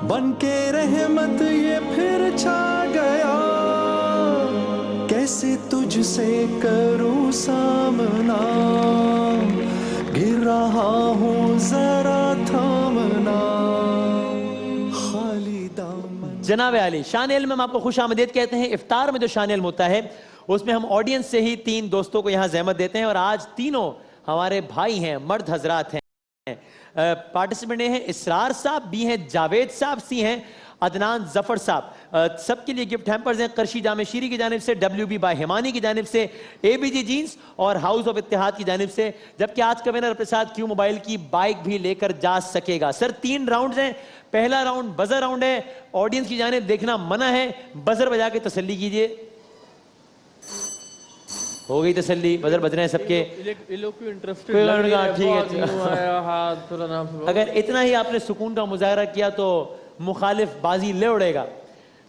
बन के रहमत ये फिर छा गया, कैसे तुझसे करूं सामना, गिर रहा हूं जरा थामना, खाली दामन। जनाब आली, शान इल्म में हम आपको खुश आमदीद कहते हैं। इफ्तार में जो शान इल्म होता है उसमें हम ऑडियंस से ही 3 दोस्तों को यहाँ ज़हमत देते हैं, और आज तीनों हमारे भाई हैं, मर्द हजरात हैं। पार्टिसिपेंट हैं इसरार साहब, बी हैं जावेद साहब, सी हैं अदनान जफर साहब। सबके लिए गिफ्ट हैम्पर्स हैं करशी जामे शीरी की जानिब से, WB बाय हिमानी की जानिब से, ABG जीन्स और हाउस ऑफ इत्तेहाद की जानिब से। जबकि आज का विनर अपने साथ क्यू मोबाइल की बाइक भी लेकर जा सकेगा। सर 3 राउंड्स हैं। पहला राउंड बजर राउंड है। ऑडियंस की जानिब देखना मना है, बजर बजा के तसल्ली कीजिए। हो गई तसल्ली, बजर बज रहे हैं सबके। अगर इतना ही आपने सुकून का मुजाहरा किया तो मुखालिफ बाजी ले उड़ेगा।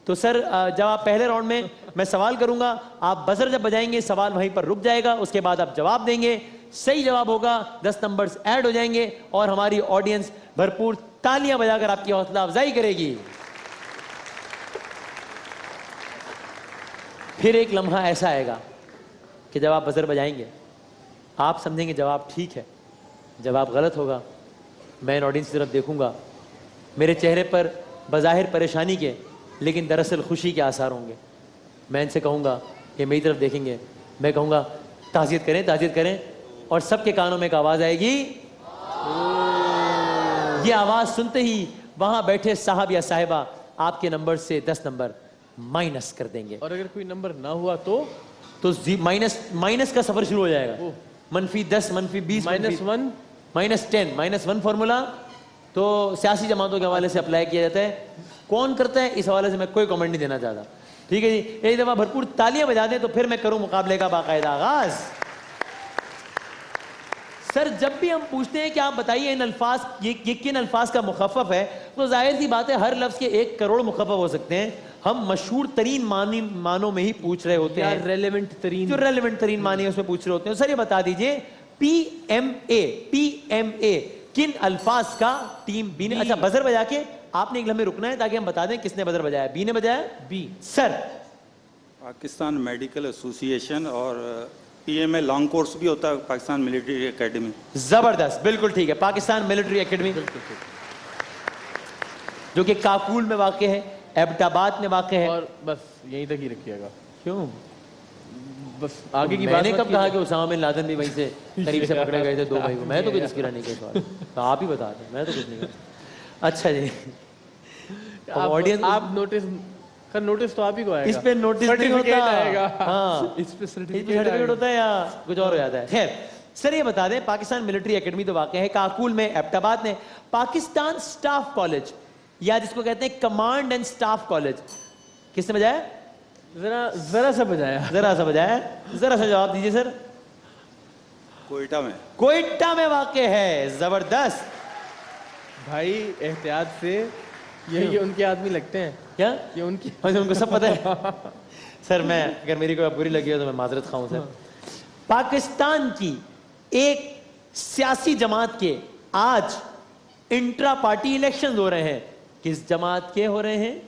तो सर जब आप पहले राउंड में मैं सवाल करूंगा, आप बजर जब बजाएंगे सवाल वहीं पर रुक जाएगा, उसके बाद आप जवाब देंगे। सही जवाब होगा 10 नंबर्स ऐड हो जाएंगे और हमारी ऑडियंस भरपूर तालियां बजाकर आपकी हौसला अफजाई करेगी। फिर एक लम्हा ऐसा आएगा कि जब आप बजर बजाएंगे आप समझेंगे जवाब ठीक है, जवाब गलत होगा। मैं ऑडियंस की तरफ देखूंगा, मेरे चेहरे पर बज़ाहिर परेशानी के लेकिन दरअसल खुशी के आसार होंगे। मैं इनसे कहूँगा कि मेरी तरफ देखेंगे, मैं कहूँगा ताज़ियत करें, ताज़ियत करें, और सबके कानों में एक आवाज़ आएगी। ये आवाज़ सुनते ही वहाँ बैठे साहब या साहिबा आपके नंबर से 10 नंबर माइनस कर देंगे। और अगर कोई नंबर ना हुआ तो माइनस का सफर शुरू हो जाएगा। -10, -20, -1, -10, -1 फॉर्मूला तो सियासी जमातों के हवाले से अप्लाई किया जाता है। कौन करता है इस हवाले से मैं कोई कमेंट नहीं देना चाहता। ठीक है जी, एक दफा भरपूर तालियां बजा दें तो फिर मैं करूं मुकाबले का बाकायदा आगाज। सर जब भी हम पूछते हैं कि आप बताइए इन अल्फाज ये किन अल्फाज का मुखफ़फ़ है, तो जाहिर सी बात है हर लफ्ज के 1 करोड़ मुखफ़फ़ हो सकते हैं। हम मशहूर तरीन मानों में ही पूछ रहे होते हैं, रेलेवेंट तरीन, जो रेलेवेंट तरीन मानी है उसमें पूछ रहे होते हैं। सर ये बता दीजिए PMA किन अल्फाज का टीम बी ने। अच्छा बजर बजा के आपने एक लम्हे रुकना है ताकि हम बता दें किसने बजर बजाया। बी ने बजाया। B sir Pakistan medical association और PMA लॉन्ग कोर्स भी होता है, पाकिस्तान मिलिट्री एकेडमी। जबरदस्त, बिल्कुल ठीक है, पाकिस्तान मिलिट्री एकेडमी जो कि काकुल में वाक़ है, एबटाबाद में वाक़ है। और बस यहीं तक ही रखिएगा। क्यों? बस आगे की मैंने कब कहा कि उसामा बिन लादेन भी वहीं से करीब से पकड़े गए थे 2 भाई को? मैं तो कोई तस्करा नहीं किया सवाल, तो आप ही बता दें, मैं तो कुछ नहीं कर। अच्छा जी, ऑडियंस आप नोटिस तो आप ही को आएगा। इस पे नोटिस नहीं होता आएगा। हाँ, इस पे सर्टिफिकेट होता है या कुछ और हो जाता है। खैर सर ये बता दें, पाकिस्तान मिलिट्री एकेडमी तो वाक़ है काकुल में, एबटाबाद में। पाकिस्तान स्टाफ कॉलेज या जिसको कहते हैं कमांड एंड स्टाफ कॉलेज किसने बजाया? जरा सा बजाया, जरा सा बजाया, जरा सा जवाब दीजिए सर। कोयटा में। कोयटा में वाक़ है। जबरदस्त भाई, एहतियात से ये उनके आदमी लगते हैं क्या? ये उनकी, उनको सब पता है। सर मैं अगर मेरी कोई बुरी लगी हो तो मैं माजरत खाऊं सर। पाकिस्तान की एक सियासी जमात के आज इंट्रा पार्टी इलेक्शन हो रहे हैं। किस जमात के हो रहे हैं?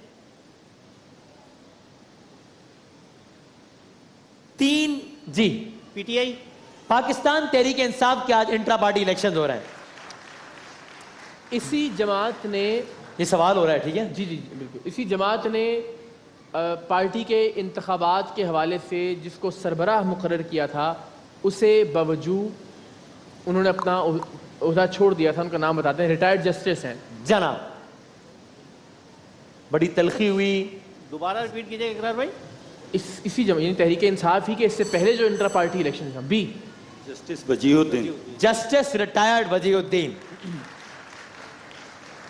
3 जी PTI। पाकिस्तान तहरीक इंसाफ के आज इंट्रा पार्टी इलेक्शन हो रहे हैं। इसी जमात ने, ये सवाल हो रहा है, ठीक है जी जी बिल्कुल, इसी जमात ने पार्टी के इंतखाबात के हवाले से जिसको सरबराह मुकर्रर किया था, उसे बावजूद उन्होंने अपना ओहदा छोड़ दिया था। उनका नाम बताते हैं, रिटायर्ड जस्टिस हैं जनाब। बड़ी तलखी हुई, दोबारा रिपीट कीजिएगा इकरार भाई। इसी यानी तहरीक इंसाफ ही के इससे पहले जो इंटर पार्टी इलेक्शन था। B justice Wajihuddin. Justice retired Wajihuddin.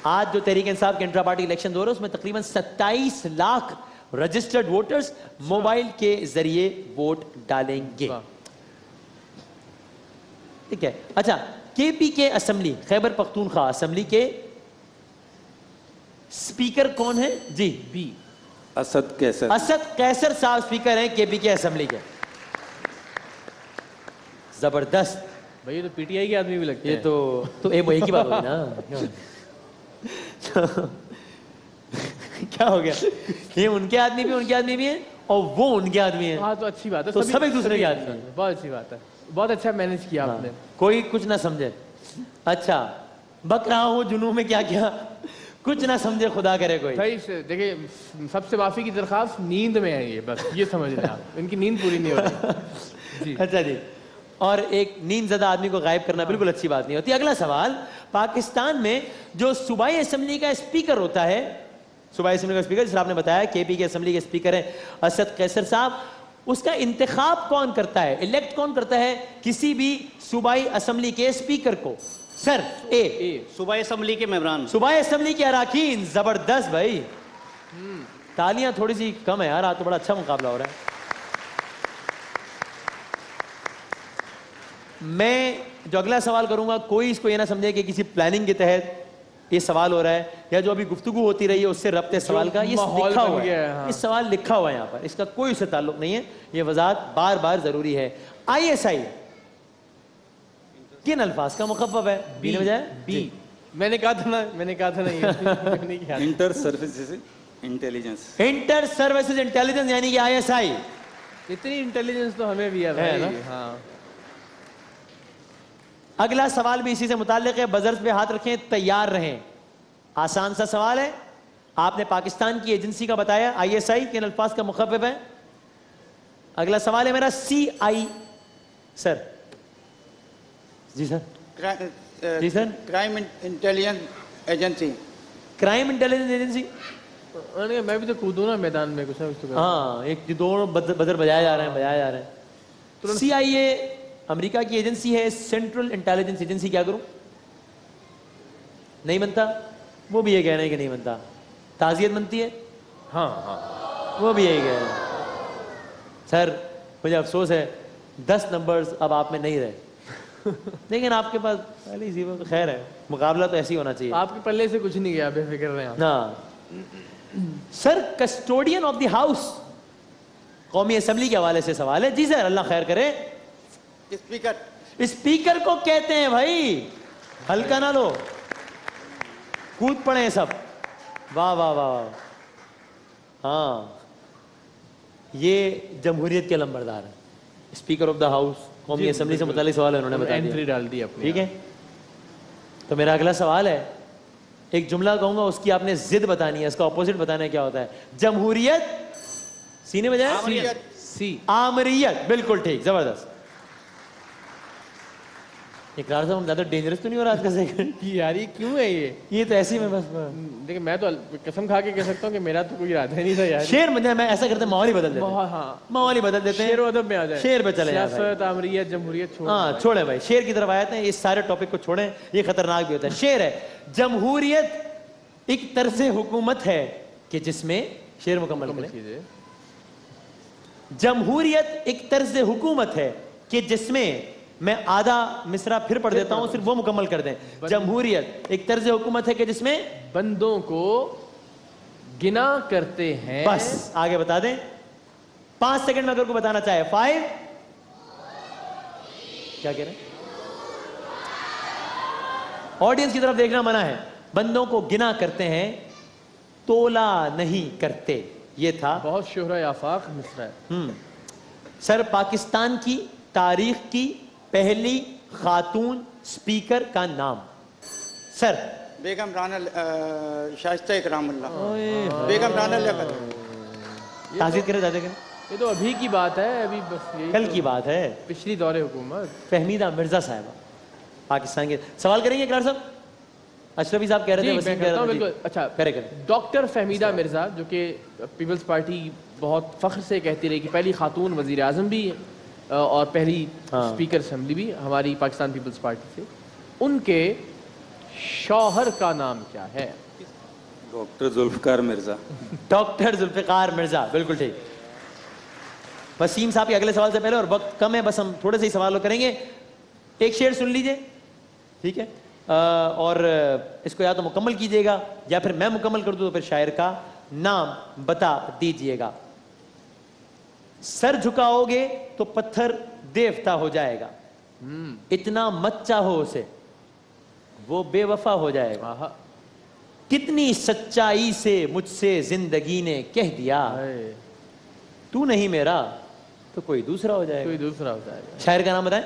आज जो तहरीक इंसाफ के इंट्रा पार्टी इलेक्शन हो रहे हैं उसमें तकरीबन 27 लाख रजिस्टर्ड वोटर्स मोबाइल के जरिए वोट डालेंगे। ठीक है। अच्छा, KPK assembly, Khyber Pakhtunkhwa assembly के स्पीकर कौन है? G B Asad Qaiser. असद कैसर साहब स्पीकर हैं KPK असेंबली के। जबरदस्त भाई, ये तो PTI के आदमी भी लगते हैं। ये तो एक ही बात होगी ना। क्या हो गया? ये उनके आदमी भी हैं और वो उनके आदमी हैं। हाँ तो अच्छी बात है, तो सब एक दूसरे के आदमी हैं। बहुत अच्छी बात है, बहुत अच्छा मैनेज किया आपने। कोई कुछ ना समझे। अच्छा, बक रहा हूँ जुनून में क्या क्या, कुछ ना समझे खुदा करे कोई। भाई देखिए, सबसे माफी की दरखास्त, नींद में है ये, बस ये समझ लें आप, इनकी नींद पूरी नहीं हो रही जी। अच्छा जी, और एक नींद ज़दा आदमी को गायब करना बिल्कुल अच्छी बात नहीं होती। अगला सवाल, पाकिस्तान में जो सूबाई असेंबली का स्पीकर होता है, सूबाई असेंबली का स्पीकर, जिसे आपने बताया केपी के असेंबली के स्पीकर हैं असद कैसर साहब, उसका इंतखाब कौन करता है, इलेक्ट कौन करता है किसी भी सूबाई असेंबली के स्पीकर को? सर ए, सूबाई असेंबली के मेंबरान। सूबाई असेंबली के अराकीन। जबरदस्त भाई, तालियां थोड़ी सी कम है यार, आज तो बड़ा अच्छा मुकाबला हो रहा है। मैं जो अगला सवाल करूंगा, कोई इसको ये ना समझे कि किसी प्लानिंग के तहत ये सवाल हो रहा है या जो अभी गुफ्तगू होती रही है उससे रब्ते सवाल का, ये माहौल लिखा बन हुआ गया है, है, हाँ। ये सवाल लिखा हुआ है यहाँ पर, इसका कोई उससे ताल्लुक नहीं है, ये वजाहत बार बार जरूरी है। ISI किन अल्फाज का मुखफ़्फ़ है? बी ने बजाय बी। मैंने कहा था ना ये नहीं किया। Inter services intelligence. Inter services intelligence यानी कि ISI। इतनी इंटेलिजेंस तो हमें भी है है भाई। ना? हाँ, अगला सवाल भी इसी से मुताल्लिक है, बजर्स पे हाथ रखें, तैयार रहें। आसान सा सवाल है, आपने पाकिस्तान की एजेंसी का बताया, ISI किन अल्फाज का मुखफ़्फ़फ़ है? अगला सवाल है मेरा CI। Sir ji sir, ji sir. Crime intelligence agency. Crime intelligence agency. मैंने कहा, मैं भी तो कूदूं ना मैदान में, कुछ ना कुछ तो करूं। हाँ, एक दोनों बदर बजाए जा रहे हैं। CIA अमेरिका की एजेंसी है, सेंट्रल इंटेलिजेंस एजेंसी। क्या करूं? नहीं बनता, वो भी ये कह रहे हैं कि नहीं बनता। ताज़ियत बनती है, हाँ हाँ, वो भी यही कह रहे हैं। सर मुझे अफसोस है, 10 नंबर्स अब आप में नहीं रहे। लेकिन आपके पास पहले ही जीवन, खैर है, मुकाबला तो ऐसे ही होना चाहिए। आपके पल्ले से कुछ नहीं गया, बेफिक्र रहें आप। ना sir, custodian of the house, कौमी असेंबली के हवाले से सवाल है। जी सर, अल्लाह खैर करे। स्पीकर। स्पीकर को कहते हैं भाई, हल्का ना लो, कूद पड़े हैं सब। वाह वाह वाह वाह। हाँ, ये जमहूरियत के लंबरदार है, स्पीकर ऑफ द हाउस, कौमी असेंबली से मुतालिक सवाल है, उन्होंने बता एंट्री दिया। डाल दी अपनी। ठीक है, तो मेरा अगला सवाल है, एक जुमला कहूंगा, उसकी आपने जिद बतानी है, इसका ऑपोजिट बताना है क्या होता है। जमहूरियत, सीने बजाय, सी। आमरीयत, बिल्कुल ठीक, जबरदस्त। इकरार साहब, हम ज्यादा डेंजरस तो नहीं हो रहा आज का सेकंड? यार ये क्यों है ये तो ऐसे ही में बस देखिए, मैं तो कसम खा के कह सकता हूँ कि मेरा तो कोई इरादा ही नहीं था यार। शेर बन जाए, मैं ऐसा करते हैं, माहौल ही बदल देते हैं, हाँ, माहौल ही बदल देते हैं, शेर अदब में आ जाए, शेर पे चले जाए भाई। सियासत, आमरीयत, जमहूरियत छोड़। हाँ छोड़े भाई, शेर की तरफ आते हैं, इस सारे टॉपिक को छोड़ें, ये खतरनाक भी होता है। शेर है, जमहूरियत एक तर्ज हुकूमत है कि जिसमें, शेर मुकम्मल करें। कीजिए। जमहूरियत एक तर्ज हुकूमत है कि जिसमें, मैं आधा मिसरा फिर पढ़ देता हूं, सिर्फ वो मुकम्मल कर दें। जमहूरियत एक तर्ज हुकूमत है कि जिसमें बंदों को गिना करते हैं। बस आगे बता दें, 5 सेकंड में अगर को बताना चाहे। 5, क्या कह रहे हैं? ऑडियंस की तरफ देखना मना है। बंदों को गिना करते हैं, तोला नहीं करते। ये था बहुत शोहरा आफाक मिसरा है। सर, पाकिस्तान की तारीख की पहली खातून स्पीकर का नाम? सर, बेगम राना शाइस्ता इकरामुल्लाह। बेगम राना लियाकत। ताज़ीद करें, ज़्यादा करें। ये तो अभी की बात है, अभी बस यही कल तो की बात है। पिछली दौरे हुकूमत। फहमीदा मिर्जा साहबा, पाकिस्तान के। सवाल करेंगे इकरार साहब? अशरफी साहब कह रहे थे, जी, वसीम मैं कह रहे करता हूं, थे। बिल्कुल। अच्छा, करें। डॉक्टर फहमीदा मिर्जा, जो कि पीपल्स पार्टी बहुत फख्र से कहती रही कि पहली खातून वजीर आजम भी और पहली हाँ। स्पीकर असेंबली भी हमारी पाकिस्तान पीपल्स पार्टी से, उनके शौहर का नाम क्या है? डॉक्टर जुल्फकार मिर्जा। डॉक्टर जुल्फिकार मिर्जा, बिल्कुल ठीक। वसीम साहब के अगले सवाल से पहले, और वक्त कम है, बस हम थोड़े से ही सवाल करेंगे। एक शेर सुन लीजिए, ठीक है, और इसको या तो मुकम्मल कीजिएगा या फिर मैं मुकम्मल कर दूं तो फिर शायर का नाम बता दीजिएगा। सर झुकाओगे तो पत्थर देवता हो जाएगा, इतना मत चाहो उसे, वो बेवफा हो जाएगा। कितनी सच्चाई से मुझसे जिंदगी ने कह दिया, तू नहीं मेरा तो कोई दूसरा हो जाएगा। कोई दूसरा हो जाएगा। शायर का नाम बताएं,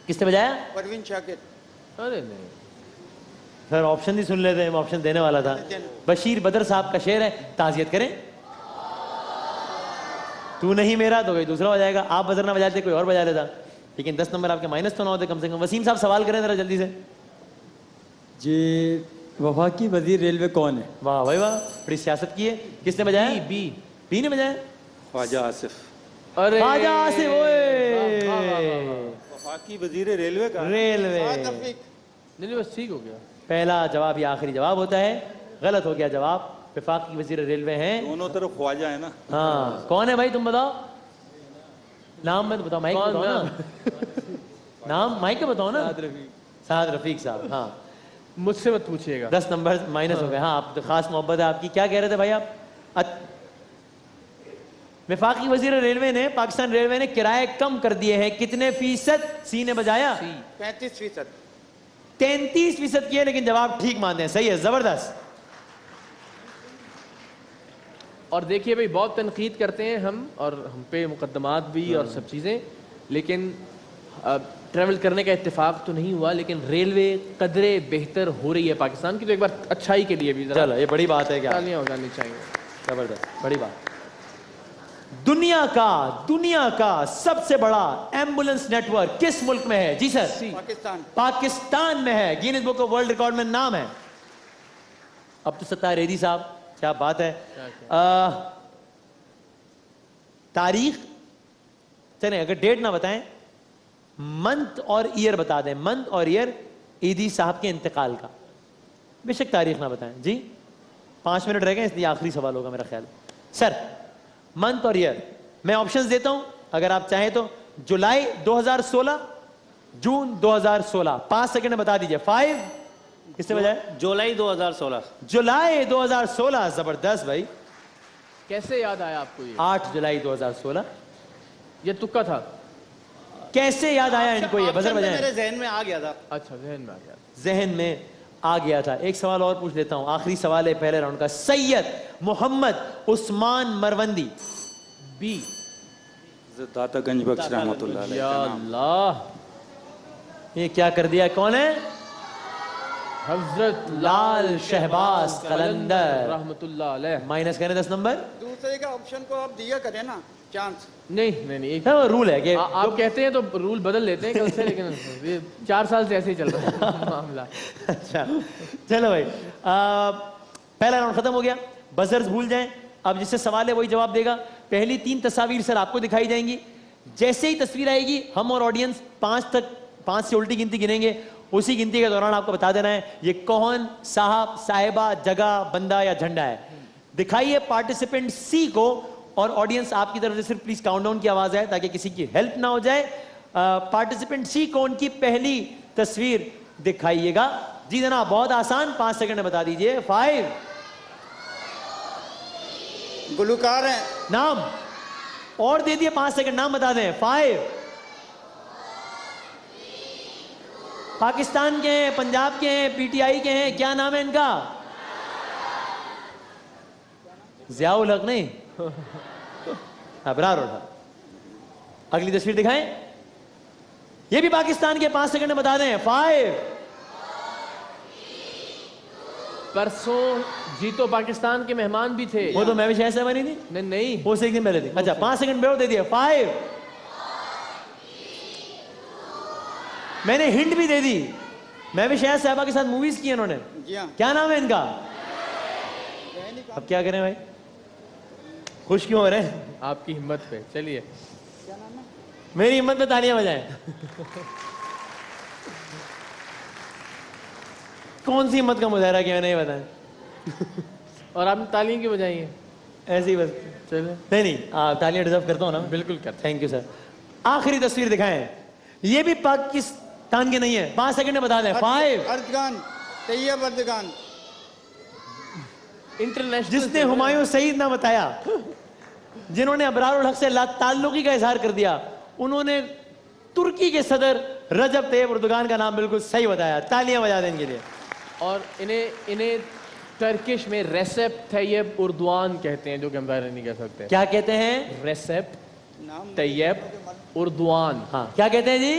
किसने बजाया? परवीन शाकिर। अरे नहीं, सर ऑप्शन ही सुन लेते हैं, मैं ऑप्शन देने वाला था। बशीर बदर साहब का शेर है, ताजियत करें। तू नहीं मेरा तो कोई दूसरा हो जाएगा। आप बजर ना बजाते कोई और बजा लेता, लेकिन 10 नंबर आपके माइनस तो ना होते कम से कम। वसीम साहब सवाल करें जरा जल्दी से। जी, वफाकी वजीर रेलवे कौन है? वाह भाई वाह, बड़ी सियासत की है। किसने बजाया? बी ने बजाया। ख्वाजा आसिफ। अरे ख्वाजा आसिफ, ओए वफाकी वजीर रेलवे का रेलवे। नहीं बस ठीक हो गया। पहला जवाब या आखिरी जवाब होता है, गलत हो गया जवाब। वफाकी वजीर रेलवे हैं। दोनों तरफ ख्वाजा है ना। हाँ, कौन है भाई तुम बताओ नाम। मत बताओ, माइक बताओ ना। नाम माइक पे बताओ ना। साद रफीक साहब। हाँ, मुझसे मत पूछिएगा। 10 नंबर माइनस हो गए। हाँ, आप तो खास मोहब्बत है आपकी। क्या कह रहे थे भाई आप? वफाकी वजीर रेलवे ने, पाकिस्तान रेलवे ने किराए कम कर दिए हैं। कितने फीसद? सी ने बजाया। 35%। 33% किए, लेकिन जवाब ठीक मानते हैं। सही है, जबरदस्त। और देखिए भाई, बहुत तनकीद करते हैं हम, और हम पे मुकदमात भी और सब चीज़ें, लेकिन ट्रैवल करने का इत्तेफाक तो नहीं हुआ, लेकिन रेलवे कदरे बेहतर हो रही है पाकिस्तान की, तो एक बार अच्छाई के लिए भी चलो, ये बड़ी बात है। क्या तालियां हो जानी चाहिए। जबरदस्त, बड़ी बात। दुनिया का सबसे बड़ा एम्बुलेंस नेटवर्क किस मुल्क में है? जी सर। पाकिस्तान। पाकिस्तान में है। Guinness book of world record में नाम है। अब तो सत्तार रेदी साहब, क्या बात है। तारीख चले, अगर डेट ना बताएं, मंथ और ईयर बता दें। मंथ और ईयर ईदी साहब के इंतकाल का। बेशक तारीख ना बताएं जी। 5 मिनट रह गए, इसलिए आखिरी सवाल होगा मेरा ख्याल। सर, मंथ और ईयर मैं ऑप्शंस देता हूं, अगर आप चाहें तो। जुलाई 2016, जून 2016। 5 सेकंड में बता दीजिए। 5। किसने बजाया? जुलाई 2016। जुलाई 2016। जबरदस्त भाई। कैसे याद आया आपको ये? 8 जुलाई 2016। ये तुक्का था। कैसे याद आया इनको ये? बजर बजाएं। मेरे जहन में आ गया था। अच्छा, जहन में आ गया। जहन में आ गया था। एक सवाल और पूछ लेता हूं, आखिरी सवाल है पहले राउंड का। सैयद मोहम्मद उस्मान मरवंदी। बी। दातागंज बख्श रहमतुल्लाह अलैह। या अल्लाह, ये क्या कर दिया? कौन है? हजरत लाल शहबाज कलंदर रहमतुल्लाह अलैह। माइनस करें 10 नंबर। दूसरे का ऑप्शन को आप दिया करें ना, चांस। नहीं एक वो रूल है कि आप कहते हैं तो रूल बदल लेते हैं कल से, लेकिन ये 4 साल से ऐसे ही चल रहा है मामला। अच्छा चलो भाई, पहला राउंड खत्म हो गया। बजर्स भूल जाएं। अब जिससे सवाल है वही जवाब देगा। पहली 3 तस्वीर सर आपको दिखाई जाएंगी। जैसे ही तस्वीर आएगी, हम और ऑडियंस 5 से उल्टी गिनती गिनेंगे। उसी गिनती के दौरान आपको बता देना है ये कौन, साहब, साहिबा, जगह, बंदा या झंडा है। दिखाइए पार्टिसिपेंट सी को, और ऑडियंस आपकी तरफ से सिर्फ प्लीज काउंटडाउन की आवाज है ताकि किसी की हेल्प ना हो जाए। पार्टिसिपेंट सी को उनकी पहली तस्वीर दिखाइएगा। जी जनाब, बहुत आसान, 5 सेकंड में बता दीजिए। 5। गुलकार हैं। नाम और दे दिए, 5 सेकंड, नाम बता दें। 5। पाकिस्तान के हैं, पंजाब के हैं, पीटीआई के हैं, क्या नाम है इनका? ज़ियाउल हक नहीं, अबरार उठा। अगली तस्वीर दिखाएं। ये भी पाकिस्तान के, 5 सेकंड में बता दें। 5। परसों जीतो पाकिस्तान के मेहमान भी थे। वो तो मैं भी शायद से बनी थी। नहीं वो से एक दिन पहले थी। अच्छा, 5 सेकंड में दे दिए। 5। मैंने हिंट भी दे दी। मैं भी शायद साहबा के साथ मूवीज की इन्होंने। जी हाँ। क्या नाम है इनका? अब क्या करें भाई, खुश क्यों हो रहे हैं? आपकी हिम्मत पे। चलिए, मेरी हिम्मत पे तालियां बजाएं। कौन सी हिम्मत का मुजाहरा किया, नहीं बताएं। और आपने तालियां क्यों बजाई हैं? ऐसे ही बस। चलो, नहीं, तालियां डिजर्व करता हूं ना। बिल्कुल कर। Thank you sir. आखिरी तस्वीर दिखाएं। ये भी पाकिस्तान के नहीं है। 5 सेकंड में बता दें। 5। Erdogan, Tayyip Erdogan. इंटरनेशनल। जिसने हुमायूं सईद ना बताया, जिन्होंने अबरारुल हक से ताल्लुकी का इजहार कर दिया, उन्होंने तुर्की के सदर रजब तैयब अर्दगान का नाम बिल्कुल सही बताया। तालियां बजा दें इनके लिए। और इन्हें टर्किश में रेसेप तैयब उर्दवान कहते हैं, जो कि हम ज़ाहिर नहीं कह सकते। क्या कहते हैं? रेसेप नाम तैयब उर्दवान। हाँ, क्या कहते हैं जी?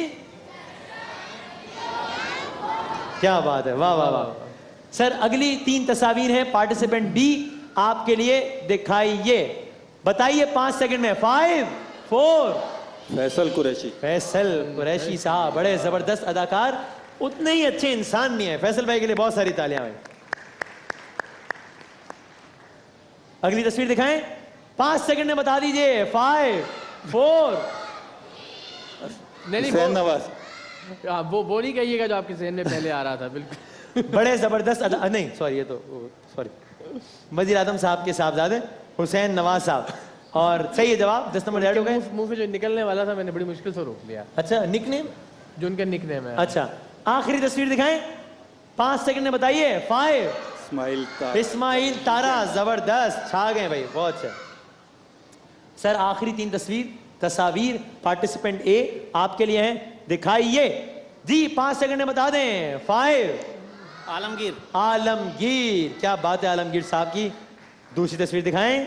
क्या बात है, वाह वाह वाह। सर अगली 3 तस्वीर हैं पार्टिसिपेंट बी आपके लिए, दिखाइए, बताइए 5 सेकंड में। 5 4। फैसल कुरैशी। फैसल कुरैशी साहब बड़े जबरदस्त अदाकार, उतने ही अच्छे इंसान भी हैं। फैसल भाई के लिए बहुत सारी तालियां हैं। अगली तस्वीर दिखाएं, 5 सेकंड में बता दीजिए। 5 4। नहीं हुसैन नवाज। हाँ, वो नहीं कहिएगा जो आपके जहन में पहले आ रहा था। बिल्कुल बड़े जबरदस्त नहीं सॉरी, ये तो सॉरी, वजीर आजम साहब के साहबजादे हुसैन नवाज साहब। और सही है जवाब, 10 नंबर ऐड हो गए। मुंह से जो निकलने वाला था मैंने बड़ी मुश्किल से रोक लिया। अच्छा, निकनेम जो उनका निकनेम है। अच्छा, आखिरी तस्वीर दिखाएं, 5 सेकंड में बताइए। 5 इस्माइल तारा। इस्माइल तारा, जबरदस्त, छा गए भाई, बहुत अच्छा। सर आखिरी 3 तस्वीर पार्टिसिपेंट ए आपके लिए हैं, दिखाइए जी। 5 सेकंड में बता दें। 5 आलमगीर। आलमगीर, क्या बात है आलमगीर साहब की। दूसरी तस्वीर दिखाएं।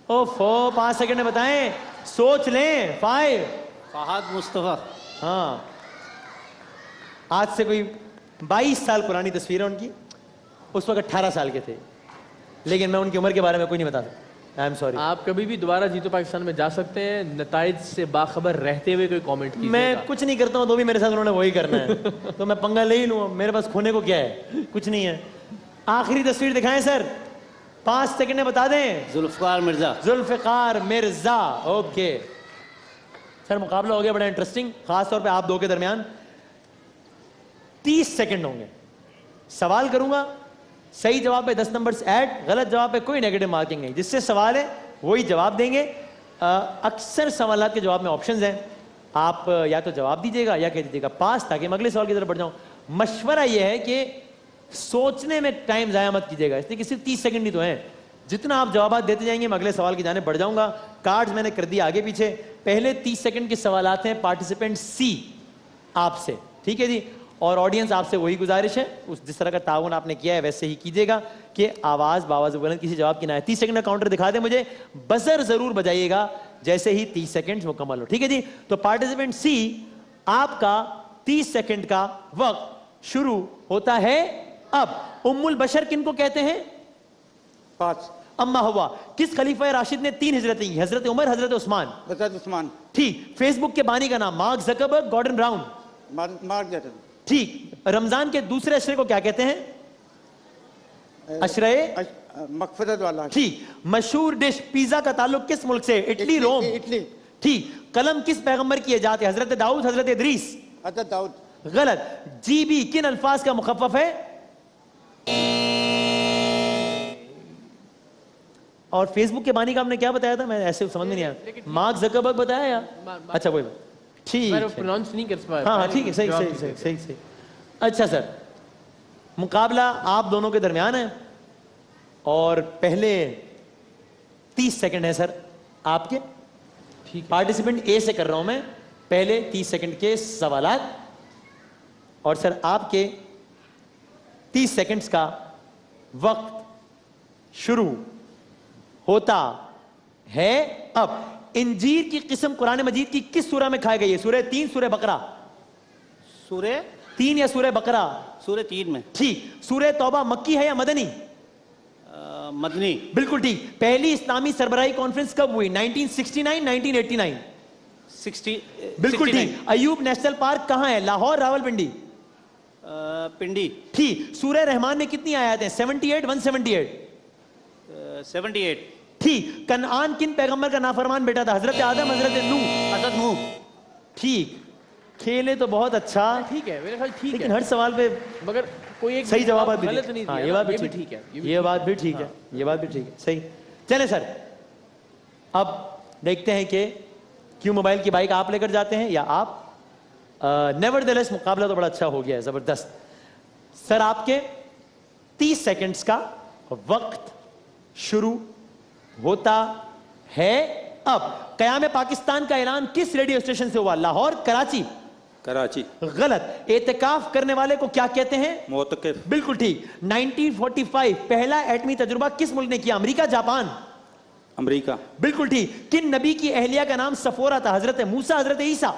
ओफो, 5 सेकंड में बताएं, सोच लें। 5 फहाद मुस्तफ़ा। हाँ, आज से कोई 22 साल पुरानी तस्वीर है उनकी, उस वक्त 18 साल के थे, लेकिन मैं उनकी उम्र के बारे में कोई नहीं बता सकता। I am sorry. आप कभी भी दोबारा जीतो पाकिस्तान में जा सकते हैं, नताइज से बाखबर रहते हुए कोई कमेंट कीजिएगा। मैं कुछ नहीं करता हूं तो भी मेरे साथ उन्होंने वही करना है तो मैं पंगा ले ही लूं, मेरे पास खोने को क्या है, कुछ नहीं है। आखिरी तस्वीर दिखाएं सर, 5 सेकंड में बता दें। जुल्फ़िकार मिर्जा। जुल्फ़िकार मिर्जा, ओके सर, मुकाबला हो गया बड़ा इंटरेस्टिंग, खासतौर पे आप दो के दरमियान। 30 सेकंड होंगे, सवाल करूंगा, सही जवाब पे 10 नंबर ऐड, गलत जवाब पे कोई नेगेटिव मार्किंग नहीं, जिससे सवाल है वही जवाब देंगे। अक्सर सवालात के जवाब में ऑप्शंस हैं, आप या तो जवाब दीजिएगा या कह दीजिएगा पास, ताकि मैं अगले सवाल की तरफ बढ़ जाऊं। मशवरा यह है कि सोचने में टाइम जाया मत कीजिएगा, इसलिए कि सिर्फ 30 सेकंड ही तो हैं। जितना आप जवाब देते जाएंगे मैं अगले सवाल की जाने बढ़ जाऊंगा। कार्ड्स मैंने कर दिया आगे पीछे। पहले 30 सेकंड के सवालात हैं पार्टिसिपेंट सी आपसे, ठीक है जी। और ऑडियंस आपसे वही गुजारिश है, उस जिस तरह का ताउन आपने किया है वैसे ही कीजिएगा कि आवाज बावाज बुलंद किसी जवाब की ना है। 30 सेकंड का काउंटर दिखा दे मुझे, बजर जरूर बजाइएगा जैसे ही 30 सेकंड मुकम्मल हो, ठीक है जी। तो पार्टिसिपेंट सी, आपका 30 सेकंड का वक्त शुरू होता है अब। उम्मुल बशर किनको कहते हैं? 5 अम्मा हवा। किस खलीफा राशिद ने 3 हिजरतें की? हजरत उमर, हजरत उस्मान। हजरत उस्मान। ठीक। फेसबुक के बानी का नाम? Mark Zuckerberg, Gordon Brown. Mark जटन। ठीक। रमजान के दूसरे अशरे को क्या कहते हैं? अशरे मगफिरत वाला। ठीक। मशहूर डिश पिज्जा का ताल्लुक किस मुल्क से? इटली, रोम। इटली। ठीक। कलम किस पैगंबर की इजाजत है? हजरत दाऊद, हजरत इदरीस। हजरत दाऊद। गलत। जीबी किन अल्फाज का मुखफ़फ़ है? और फेसबुक के बानी का आपने क्या बताया था? मैं ऐसे समझ में नहीं आया। मार्क जकरबर्ग बताया या? अच्छा वही, ठीक है, प्रोनाउंस नहीं कर पाया। हाँ ठीक है, सही सही सही सही सही। अच्छा सर, मुकाबला आप दोनों के दरमियान है और पहले 30 सेकंड है सर आपके। ठीक, पार्टिसिपेंट ए से कर रहा हूं मैं, पहले 30 सेकंड के सवालात, और सर आपके 30 सेकंड्स का वक्त शुरू होता है अब। इंजीर की किस्म कुरान मजीद की किस सूरह में खाई गई है? सूरह 3, सूरह बकरा? सूरह 3 या सूरह बकरा? सूरह 3 में। ठीक। सूरह तौबा मक्की है या मदनी? मदनी। बिल्कुल ठीक। पहली इस्लामी सरबराही कॉन्फ्रेंस कब हुई? 1969, 1989? 60। बिल्कुल ठीक। अयूब नेशनल पार्क कहां है? लाहौर, रावलपिंडी? पिंडी। ठीक। सूरह रहमान में कितनी आयत है? 78, 178? 78। ठीक। कनान किन पैगंबर का नाफरमान बेटा था? हजरत आदम, हजरत नूह? हजरत नूह। ठीक। खेले तो बहुत अच्छा, ठीक है, मेरे ख्याल ठीक लेकिन है, हर सवाल पे मगर कोई एक सही जवाब भी गलत नहीं हाँ, दिया ये ना, बात भी ये भी ठीक ठीक है, ये बात भी ठीक है, ये बात भी ठीक है, सही। चले सर, अब देखते हैं कि क्यों मोबाइल की बाइक आप लेकर जाते हैं या आप। नेवरदलेस मुकाबला तो बड़ा अच्छा हो गया है, जबरदस्त। सर आपके 30 सेकंड्स का वक्त शुरू होता है अब। कयाम पाकिस्तान का ऐलान किस रेडियो स्टेशन से हुआ? लाहौर, कराची? कराची, गलत। एतकाफ करने वाले को क्या कहते हैं? मोतकिफ, बिल्कुल ठीक। 1945 पहला एटमी तजुर्बा किस मुल्क ने किया? America, Japan? अमेरिका, बिल्कुल ठीक। किन नबी की अहलिया का नाम सफोरा था? हजरत मूसा, हजरत ईसा?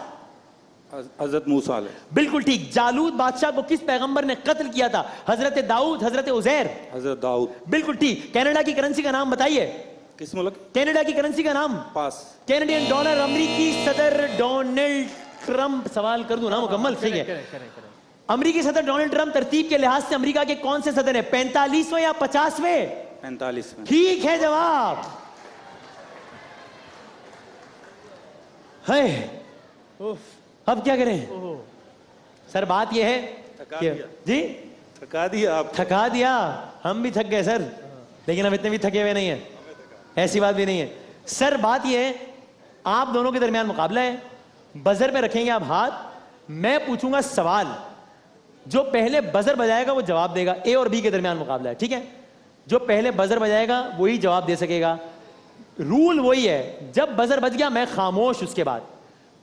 हजरत मूसा अलैहि, बिल्कुल ठीक। जालूद बादशाह को किस पैगंबर ने कत्ल किया था? हजरत दाऊद, हजरत उजैर? हजरत दाऊद। बिल्कुल ठीक। कनाडा की करेंसी का नाम बताइए। किस मुल्क? कनाडा की करेंसी का नाम? पास। Canadian dollar. अमेरिकी सदर डोनाल्ड ट्रंप, सवाल कर दूं ना मुकम्मल? ठीक है। अमेरिकी सदर डोनाल्ड ट्रंप तरतीब के लिहाज से अमेरिका के कौन से सदर हैं? 45वें या 50वें? 45 में। ठीक है जवाब। है अब क्या करें सर? बात यह है थका कि दिया। जी थका दिया आप। थका दिया। हम भी थक गए सर, लेकिन हम इतने भी थके हुए नहीं है, ऐसी बात भी नहीं है सर। बात यह है आप दोनों के दरमियान मुकाबला है। बजर पे रखेंगे आप हाथ, मैं पूछूंगा सवाल, जो पहले बजर बजाएगा वो जवाब देगा। ए और बी के दरमियान मुकाबला है, ठीक है? जो पहले बजर बजाएगा वही जवाब दे सकेगा। रूल वही है, जब बजर बज गया मैं खामोश, उसके बाद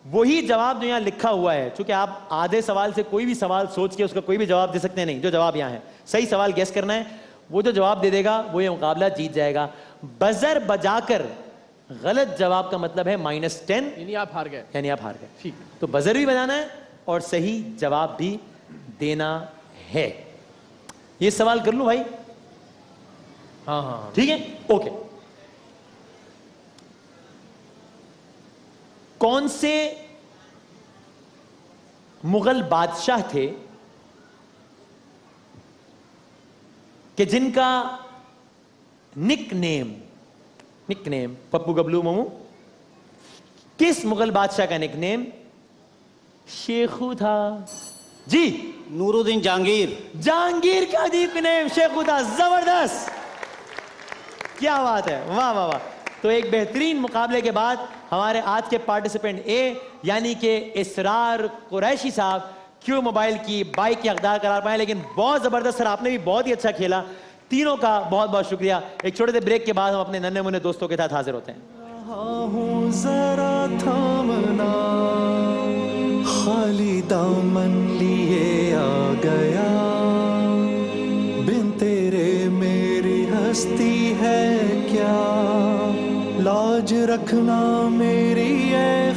वही जवाब जो यहां लिखा हुआ है। चूंकि आप आधे सवाल से कोई भी सवाल सोच के उसका कोई भी जवाब दे सकते हैं, नहीं, जो जवाब यहां है सही सवाल गेस करना है, वो जो जवाब दे देगा वो ये मुकाबला जीत जाएगा। बजर बजाकर गलत जवाब का मतलब है -10, यानी आप हार गए। यानी आप हार गए। ठीक। तो बजर भी बजाना है और सही जवाब भी देना है। ये सवाल कर लूं भाई? हाँ हाँ ठीक है, ओके। कौन से मुगल बादशाह थे कि जिनका निकनेम पप्पू गबलू मोमू, किस मुगल बादशाह का निकनेम शेखू था? जी नूरुद्दीन जहांगीर। जहांगीर का निकनेम शेखू था। जबरदस्त, क्या बात है, वाह वाह वाह। तो एक बेहतरीन मुकाबले के बाद हमारे आज के पार्टिसिपेंट ए यानी कि इसरार कुरैशी साहब क्यू मोबाइल की बाइक के हकदार करार पाए। लेकिन बहुत जबरदस्त सर, आपने भी बहुत ही अच्छा खेला। तीनों का बहुत बहुत शुक्रिया। एक छोटे से ब्रेक के बाद हम अपने नन्हे मुन्ने दोस्तों के साथ हाजिर होते हैं। रहा हूँ जरा थामना, खाली दामन लिए आ गया, बिन तेरे मेरी हस्ती है क्या, लाज रखना मेरी है